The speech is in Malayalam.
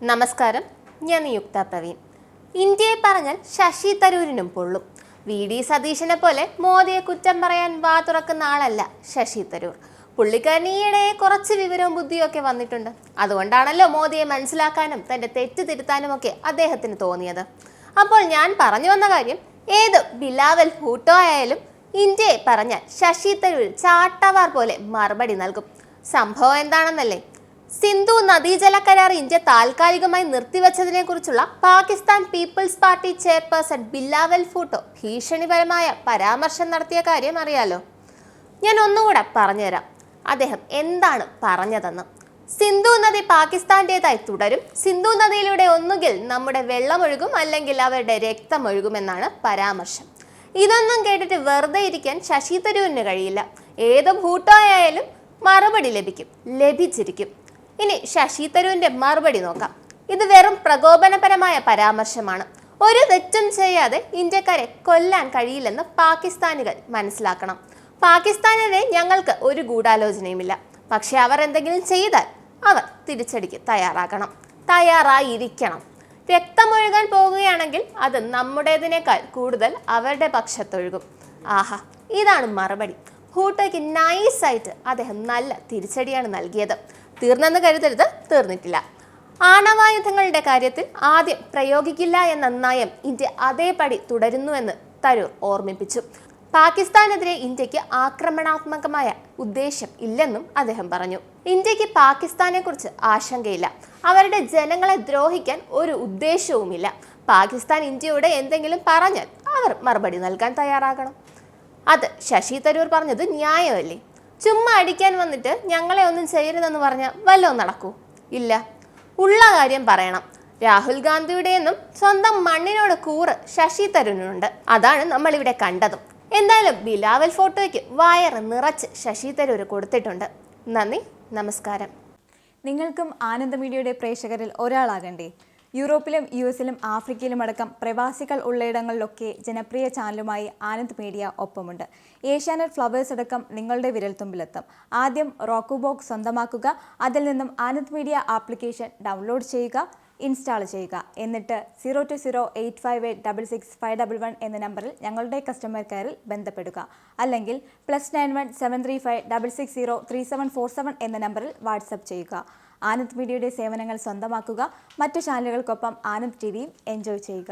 നമസ്കാരം, ഞാൻ നിയുക്ത പ്രവീൺ. ഇന്ത്യയെ പറഞ്ഞാൽ ശശി തരൂരിനും പൊള്ളും. വി.ഡി. സതീശനെ പോലെ മോദിയെ കുറ്റം പറയാൻ വാ തുറക്കുന്ന ആളല്ല ശശി തരൂർ. പുള്ളിക്കാരന് ഈയിടെ കുറച്ച് വിവരവും ബുദ്ധിയും ഒക്കെ വന്നിട്ടുണ്ട്. അതുകൊണ്ടാണല്ലോ മോദിയെ മനസ്സിലാക്കാനും തന്റെ തെറ്റ് തിരുത്താനും ഒക്കെ അദ്ദേഹത്തിന് തോന്നിയത്. അപ്പോൾ ഞാൻ പറഞ്ഞു വന്ന കാര്യം, ഏത് ബിലാവൽ ഭൂട്ടോ ആയാലും ഇന്ത്യയെ പറഞ്ഞാൽ ശശി തരൂർ ചാട്ടവാർ പോലെ മറുപടി നൽകും. സംഭവം എന്താണെന്നല്ലേ? സിന്ധു നദീജല കരാർ ഇന്ത്യ താൽക്കാലികമായി നിർത്തിവച്ചതിനെ കുറിച്ചുള്ള Pakistan People's Party chairperson Bilawal Bhutto ഭീഷണിപരമായ പരാമർശം നടത്തിയ കാര്യം അറിയാലോ. ഞാൻ ഒന്നുകൂടെ പറഞ്ഞുതരാം അദ്ദേഹം എന്താണ് പറഞ്ഞതെന്ന്. സിന്ധു നദി പാകിസ്ഥാന്റേതായി തുടരും. സിന്ധു നദിയിലൂടെ ഒന്നുകിൽ നമ്മുടെ വെള്ളമൊഴുകും, അല്ലെങ്കിൽ അവരുടെ രക്തമൊഴുകുമെന്നാണ് പരാമർശം. ഇതൊന്നും കേട്ടിട്ട് വെറുതെ ഇരിക്കാൻ ശശി തരൂരിന് കഴിയില്ല. ഏത് ഭൂട്ടോ ആയാലും മറുപടി ലഭിച്ചിരിക്കും. ഇനി ശശി തരൂരിന്റെ മറുപടി നോക്കാം. ഇത് വെറും പ്രകോപനപരമായ പരാമർശമാണ്. ഒരു തെറ്റും ചെയ്യാതെ ഇന്ത്യക്കാരെ കൊല്ലാൻ കഴിയില്ലെന്ന് പാകിസ്ഥാനികൾ മനസ്സിലാക്കണം. പാകിസ്ഥാനെതിരെ ഞങ്ങൾക്ക് ഒരു ഗൂഢാലോചനയുമില്ല. പക്ഷെ അവർ എന്തെങ്കിലും ചെയ്താൽ അവർ തിരിച്ചടിക്ക് തയ്യാറായിരിക്കണം. രക്തമൊഴുകാൻ പോകുകയാണെങ്കിൽ അത് നമ്മുടേതിനേക്കാൾ കൂടുതൽ അവരുടെ പക്ഷത്തൊഴുകും. ആഹാ, ഇതാണ് മറുപടി. ഭൂട്ടോയ്ക്ക് നൈസായിട്ട് അദ്ദേഹം നല്ല തിരിച്ചടിയാണ് നൽകിയത്. തീർന്നെന്ന് കരുതരുത്, തീർന്നിട്ടില്ല. ആണവായുധങ്ങളുടെ കാര്യത്തിൽ ആദ്യം പ്രയോഗിക്കില്ല എന്ന നയം ഇന്ത്യ അതേപടി തുടരുന്നുവെന്ന് തരൂർ ഓർമ്മിപ്പിച്ചു. പാകിസ്ഥാനെതിരെ ഇന്ത്യക്ക് ആക്രമണാത്മകമായ ഉദ്ദേശം ഇല്ലെന്നും അദ്ദേഹം പറഞ്ഞു. ഇന്ത്യക്ക് പാകിസ്ഥാനെ കുറിച്ച് ആശങ്കയില്ല. അവരുടെ ജനങ്ങളെ ദ്രോഹിക്കാൻ ഒരു ഉദ്ദേശവുമില്ല. പാകിസ്ഥാൻ ഇന്ത്യയോട് എന്തെങ്കിലും പറഞ്ഞാൽ അവർ മറുപടി നൽകാൻ തയ്യാറാകണം. അത് ശശി തരൂർ പറഞ്ഞത് ന്യായമല്ലേ? ചുമ്മാ അടിക്കാൻ വന്നിട്ട് ഞങ്ങളെ ഒന്നും ചെയ്യരുതെന്ന് പറഞ്ഞാൽ വല്ലതും നടക്കൂ? ഇല്ല. ഉള്ള കാര്യം പറയണം. രാഹുൽ ഗാന്ധിയുടെയെന്നും സ്വന്തം മണ്ണിനോട് കൂറ് ശശി തരൂരിനുണ്ട്. അതാണ് നമ്മളിവിടെ കണ്ടതും. എന്തായാലും ബിലാവൽ ഫോട്ടോയ്ക്ക് വയറ് നിറച്ച് ശശി തരൂർ കൊടുത്തിട്ടുണ്ട്. നന്ദി, നമസ്കാരം. നിങ്ങൾക്കും ആനന്ദ മീഡിയയുടെ പ്രേക്ഷകരിൽ ഒരാളാകണ്ടേ? യൂറോപ്പിലും യു.എസിലും ആഫ്രിക്കയിലുമടക്കം പ്രവാസികൾ ഉള്ളയിടങ്ങളിലൊക്കെ ജനപ്രിയ ചാനലുമായി ആനന്ദ് മീഡിയ ഒപ്പമുണ്ട്. ഏഷ്യാനെറ്റ് ഫ്ലവേഴ്സ് അടക്കം നിങ്ങളുടെ വിരൽത്തുമ്പിലെത്തും. ആദ്യം റോക്കു ബോക്സ് സ്വന്തമാക്കുക. അതിൽ നിന്നും ആനന്ദ് മീഡിയ ആപ്ലിക്കേഷൻ ഡൗൺലോഡ് ചെയ്യുക, ഇൻസ്റ്റാൾ ചെയ്യുക. എന്നിട്ട് 02085866511 എന്ന നമ്പറിൽ ഞങ്ങളുടെ കസ്റ്റമർ കെയറിൽ ബന്ധപ്പെടുക. അല്ലെങ്കിൽ +91 735 660 3747 എന്ന നമ്പറിൽ വാട്സപ്പ് ചെയ്യുക. ആനന്ദ് മീഡിയയുടെ സേവനങ്ങൾ സ്വന്തമാക്കുക. മറ്റു ചാനലുകൾക്കൊപ്പം ആനന്ദ് ടിവിയും എൻജോയ് ചെയ്യുക.